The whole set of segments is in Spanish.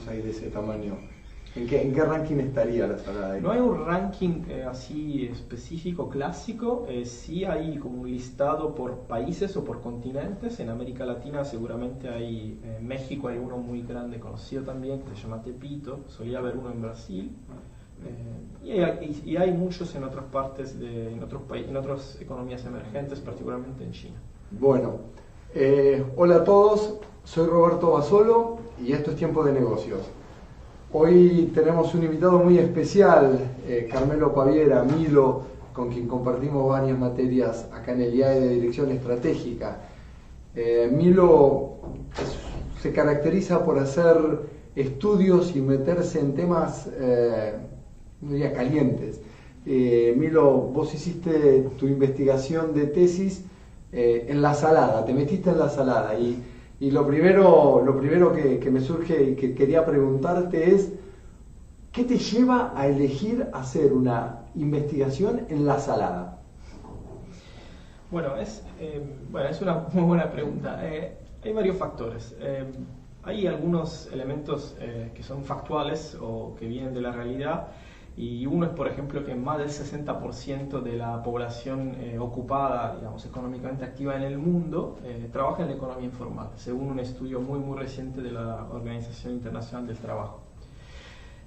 Hay de ese tamaño. ¿En qué ranking estaría la salada ahí? No hay un ranking así específico, clásico, sí hay como un listado por países o por continentes. En América Latina seguramente hay, en México hay uno muy grande conocido también que se llama Tepito, solía haber uno en Brasil, y hay muchos en otras partes, en otras economías emergentes, particularmente en China. Bueno, hola a todos, soy Roberto Basolo y esto es Tiempo de Negocios. Hoy tenemos un invitado muy especial, Carmelo Paviera, Milo, con quien compartimos varias materias acá en el IAE de Dirección Estratégica. Milo se caracteriza por hacer estudios y meterse en temas, no diría calientes. Milo, vos hiciste tu investigación de tesis en la salada, te metiste en la salada y lo primero que me surge y que quería preguntarte es, ¿qué te lleva a elegir hacer una investigación en la salada? Bueno, es una muy buena pregunta. Hay varios factores. Hay algunos elementos que son factuales o que vienen de la realidad. Y uno es, por ejemplo, que más del 60% de la población ocupada, digamos, económicamente activa en el mundo, trabaja en la economía informal, según un estudio muy reciente de la Organización Internacional del Trabajo.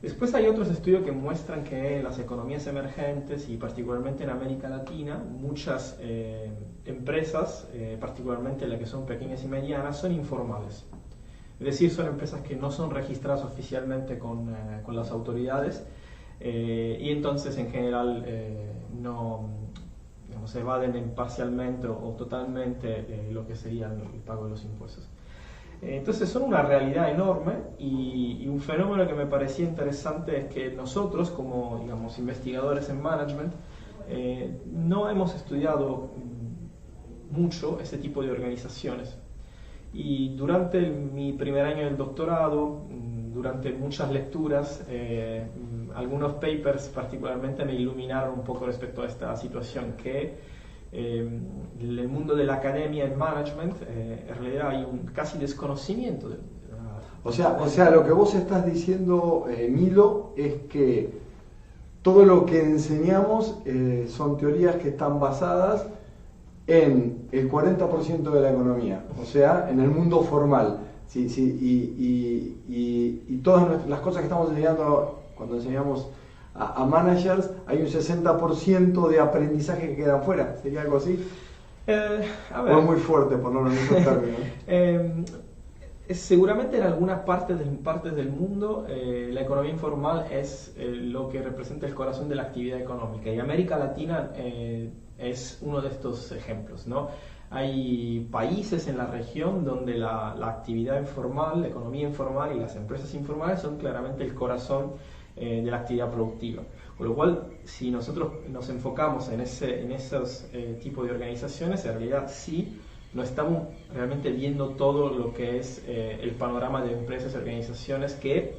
Después hay otros estudios que muestran que en las economías emergentes, y particularmente en América Latina, muchas empresas, particularmente las que son pequeñas y medianas, son informales. Es decir, son empresas que no son registradas oficialmente con las autoridades, y entonces en general se evaden parcialmente o totalmente lo que sería el pago de los impuestos. Entonces son una realidad enorme y un fenómeno que me parecía interesante es que nosotros como investigadores en management no hemos estudiado mucho ese tipo de organizaciones. Y durante mi primer año del doctorado, durante muchas lecturas, algunos papers particularmente me iluminaron un poco respecto a esta situación, que en el mundo de la academia en management en realidad hay un casi desconocimiento de o sea, lo que vos estás diciendo, Milo, es que todo lo que enseñamos son teorías que están basadas en el 40% de la economía, o sea, en el mundo formal. Sí, y todas las cosas que estamos enseñando, cuando enseñamos a managers, hay un 60% de aprendizaje que quedan fuera. ¿Sería algo así? A ver, o es muy fuerte ponerlo en esos términos. Seguramente en algunas partes del mundo la economía informal es lo que representa el corazón de la actividad económica, y América Latina es uno de estos ejemplos, ¿no? Hay países en la región donde la actividad informal, la economía informal y las empresas informales son claramente el corazón de la actividad productiva. Con lo cual, si nosotros nos enfocamos en esos tipos de organizaciones, en realidad sí no estamos realmente viendo todo lo que es el panorama de empresas y organizaciones que,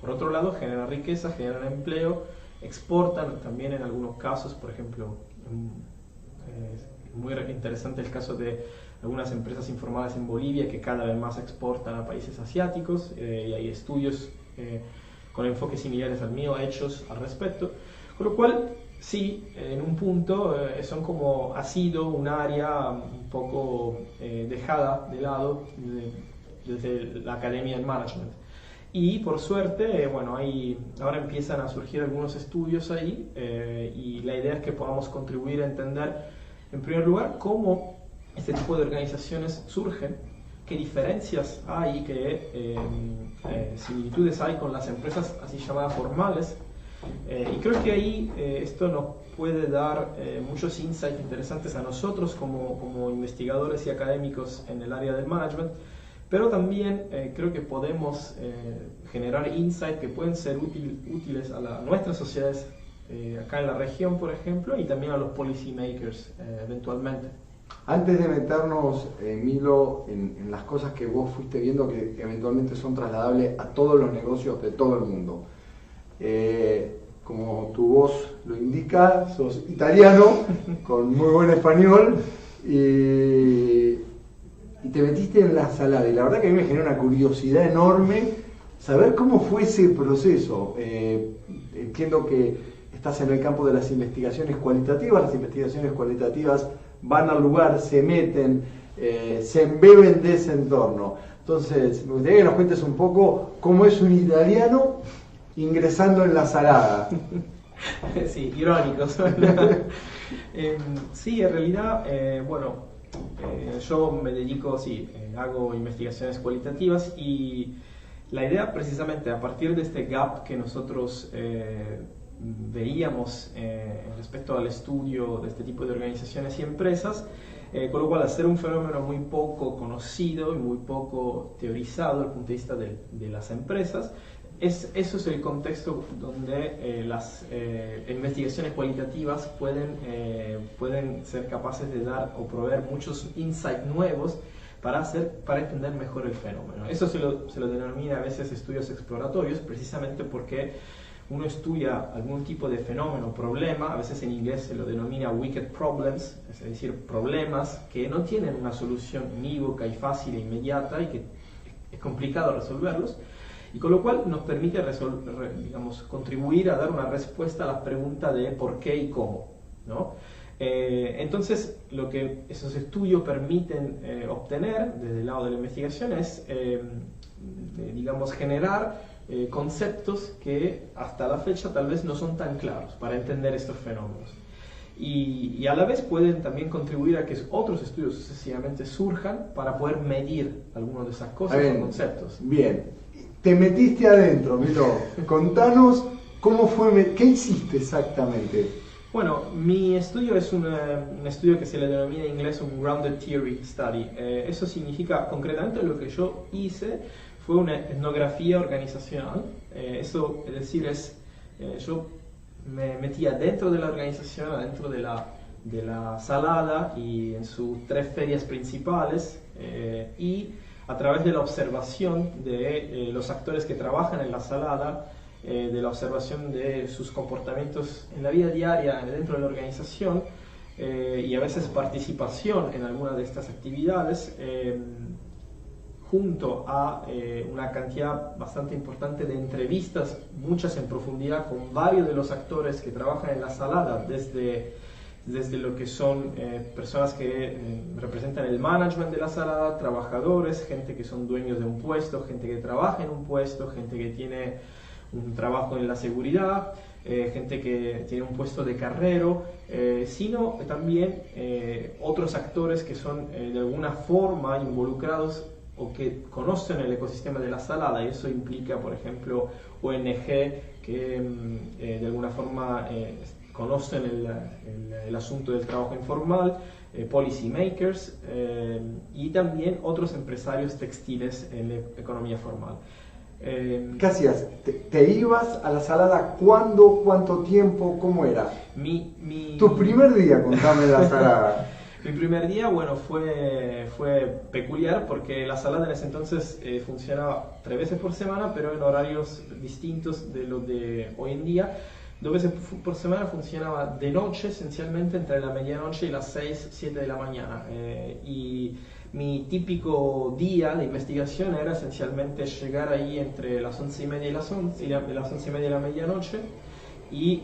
por otro lado, generan riqueza, generan empleo, exportan también en algunos casos. Por ejemplo, muy interesante el caso de algunas empresas informales en Bolivia que cada vez más exportan a países asiáticos, y hay estudios con enfoques similares al mío hechos al respecto. Con lo cual, sí, en un punto ha sido un área un poco dejada de lado desde la academia en management. Y por suerte, ahora empiezan a surgir algunos estudios ahí, y la idea es que podamos contribuir a entender, en primer lugar, cómo este tipo de organizaciones surgen, qué diferencias hay, qué similitudes hay con las empresas así llamadas formales. Y creo que ahí esto nos puede dar muchos insights interesantes a nosotros como investigadores y académicos en el área del management, pero también creo que podemos generar insights que pueden ser útiles a nuestras sociedades acá en la región, por ejemplo, y también a los policy makers eventualmente. Antes de meternos, Milo, en las cosas que vos fuiste viendo que eventualmente son trasladables a todos los negocios de todo el mundo, como tu voz lo indica, sos italiano, con muy buen español, y te metiste en la salada, y la verdad que a mí me generó una curiosidad enorme saber cómo fue ese proceso. Entiendo que estás en el campo de las investigaciones cualitativas. Las investigaciones cualitativas van al lugar, se meten, se embeben de ese entorno. Entonces, me gustaría que nos cuentes un poco cómo es un italiano ingresando en la salada. Sí, irónico. Sí, en realidad, yo me dedico, hago investigaciones cualitativas y la idea precisamente a partir de este gap que nosotros veíamos respecto al estudio de este tipo de organizaciones y empresas, con lo cual al ser un fenómeno muy poco conocido y muy poco teorizado desde el punto de vista de las empresas, eso es el contexto donde las investigaciones cualitativas pueden ser capaces de dar o proveer muchos insights nuevos para entender mejor el fenómeno. Eso se lo denomina a veces estudios exploratorios, precisamente porque uno estudia algún tipo de fenómeno, problema, a veces en inglés se lo denomina wicked problems, es decir, problemas que no tienen una solución unívoca y fácil e inmediata y que es complicado resolverlos, y con lo cual nos permite contribuir a dar una respuesta a la pregunta de por qué y cómo, ¿no? Entonces, lo que esos estudios permiten obtener desde el lado de la investigación es, generar conceptos que hasta la fecha tal vez no son tan claros para entender estos fenómenos. Y a la vez pueden también contribuir a que otros estudios sucesivamente surjan para poder medir algunas de esas cosas o conceptos. Bien, te metiste adentro, Milo. Contanos cómo fue, qué hiciste exactamente. Bueno, mi estudio es un estudio que se le denomina en inglés un Grounded Theory Study. Eso significa, concretamente lo que yo hice fue una etnografía organizacional. Eso es decir, yo me metía dentro de la organización, adentro de la salada y en sus 3 ferias principales, y a través de la observación de los actores que trabajan en la salada, de la observación de sus comportamientos en la vida diaria dentro de la organización, y a veces participación en alguna de estas actividades, junto a una cantidad bastante importante de entrevistas, muchas en profundidad, con varios de los actores que trabajan en la salada, desde lo que son personas que representan el management de la salada, trabajadores, gente que son dueños de un puesto, gente que trabaja en un puesto, gente que tiene un trabajo en la seguridad, gente que tiene un puesto de carrero, sino también otros actores que son de alguna forma involucrados o que conocen el ecosistema de la salada, y eso implica, por ejemplo, ONG que de alguna forma conocen el asunto del trabajo informal, policy makers, y también otros empresarios textiles en la economía formal. ¿Qué hacías? ¿Te ibas a la salada? ¿Cuándo? ¿Cuánto tiempo? ¿Cómo era? Tu primer día, contame la salada. Mi primer día, fue peculiar porque la salada en ese entonces funcionaba 3 veces por semana, pero en horarios distintos de los de hoy en día. 2 veces por semana funcionaba de noche, esencialmente entre la medianoche y las 6, 7 de la mañana. Y mi típico día de investigación era esencialmente llegar ahí entre las 11:30 y las 11:30 y la medianoche, y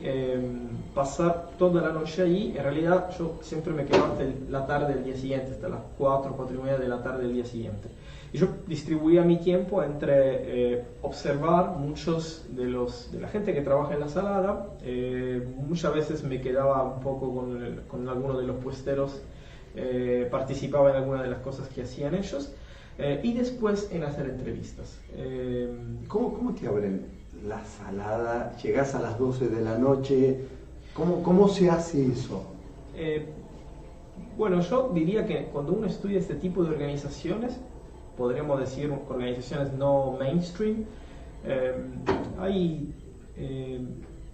pasar toda la noche ahí. En realidad yo siempre me quedaba hasta la tarde del día siguiente, hasta las 4, 4:30 de la tarde del día siguiente. Y yo distribuía mi tiempo entre observar muchos de la gente que trabaja en la salada. Muchas veces me quedaba un poco con algunos de los puesteros, participaba en algunas de las cosas que hacían ellos, y después en hacer entrevistas. ¿Cómo te abren la salada? ¿Llegás a las 12 de la noche? ¿Cómo se hace eso? Yo diría que cuando uno estudia este tipo de organizaciones, podríamos decir organizaciones no mainstream,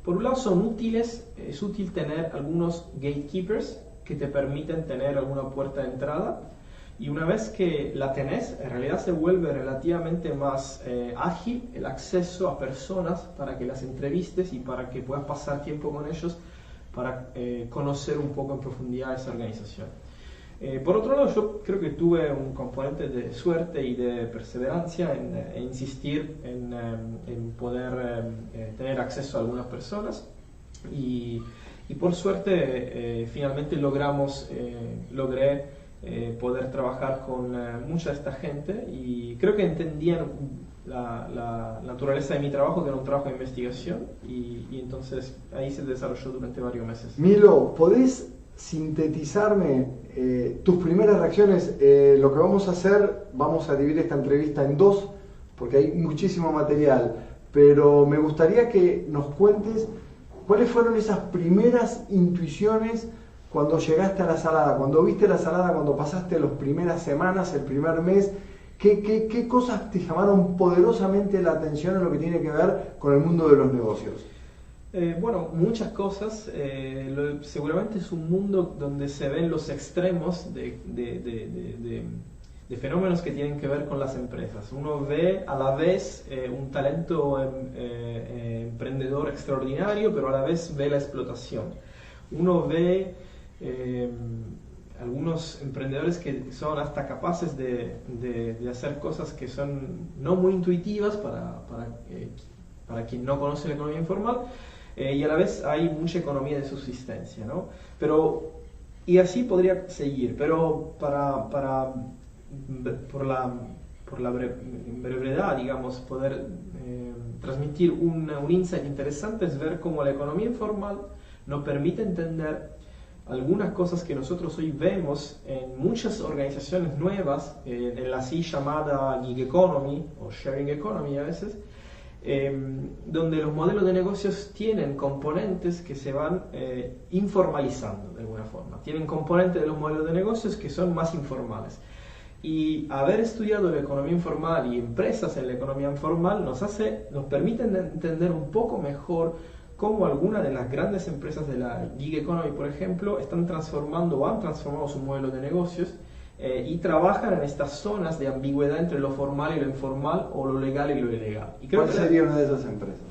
por un lado son útiles, es útil tener algunos gatekeepers que te permiten tener alguna puerta de entrada, y una vez que la tenés, en realidad se vuelve relativamente más ágil el acceso a personas para que las entrevistes y para que puedas pasar tiempo con ellos para conocer un poco en profundidad esa organización. Por otro lado, yo creo que tuve un componente de suerte y de perseverancia en insistir en poder tener acceso a algunas personas y por suerte finalmente logré poder trabajar con mucha de esta gente y creo que entendían la naturaleza de mi trabajo, que era un trabajo de investigación y entonces ahí se desarrolló durante varios meses. Milo, ¿podés sintetizarme tus primeras reacciones? Lo que vamos a hacer, vamos a dividir esta entrevista en dos, porque hay muchísimo material, pero me gustaría que nos cuentes cuáles fueron esas primeras intuiciones cuando llegaste a La Salada, cuando viste La Salada, cuando pasaste las primeras semanas, el primer mes. ¿Qué cosas te llamaron poderosamente la atención en lo que tiene que ver con el mundo de los negocios? Bueno, muchas cosas. Seguramente es un mundo donde se ven los extremos de fenómenos que tienen que ver con las empresas. Uno ve a la vez un talento emprendedor extraordinario, pero a la vez ve la explotación. Uno ve algunos emprendedores que son hasta capaces de hacer cosas que son no muy intuitivas para quien no conoce la economía informal, y a la vez hay mucha economía de subsistencia, ¿no? Y así podría seguir, pero por la brevedad, digamos, poder transmitir un insight interesante es ver cómo la economía informal nos permite entender algunas cosas que nosotros hoy vemos en muchas organizaciones nuevas, en la así llamada gig economy o sharing economy a veces, donde los modelos de negocios tienen componentes que se van informalizando de alguna forma. Tienen componentes de los modelos de negocios que son más informales. Y haber estudiado la economía informal y empresas en la economía informal nos permite entender un poco mejor cómo algunas de las grandes empresas de la gig economy, por ejemplo, están transformando o han transformado su modelo de negocios y trabajan en estas zonas de ambigüedad entre lo formal y lo informal o lo legal y lo ilegal. Y ¿Cuál sería una de esas empresas?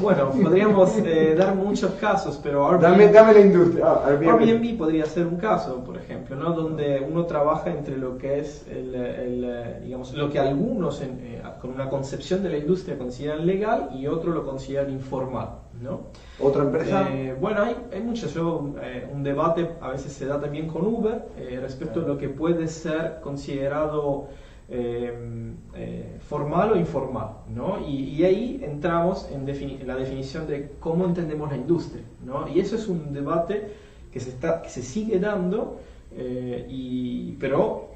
Podríamos dar muchos casos, pero Airbnb, dame la industria. Airbnb podría ser un caso, por ejemplo, ¿no? Donde uno trabaja entre lo que es digamos, lo que algunos con una concepción de la industria consideran legal y otros lo consideran informal, ¿no? ¿Otra empresa? Bueno, hay muchos. Un debate a veces se da también con Uber respecto a lo que puede ser considerado formal o informal, ¿no? Y ahí entramos en la definición de cómo entendemos la industria, ¿no? Y eso es un debate que se sigue dando, pero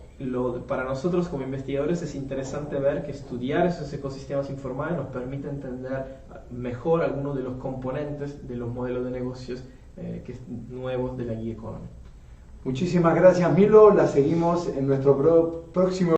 para nosotros como investigadores es interesante ver que estudiar esos ecosistemas informales nos permite entender mejor algunos de los componentes de los modelos de negocios nuevos de la gig economy. Muchísimas gracias, Milo. La seguimos en nuestro próximo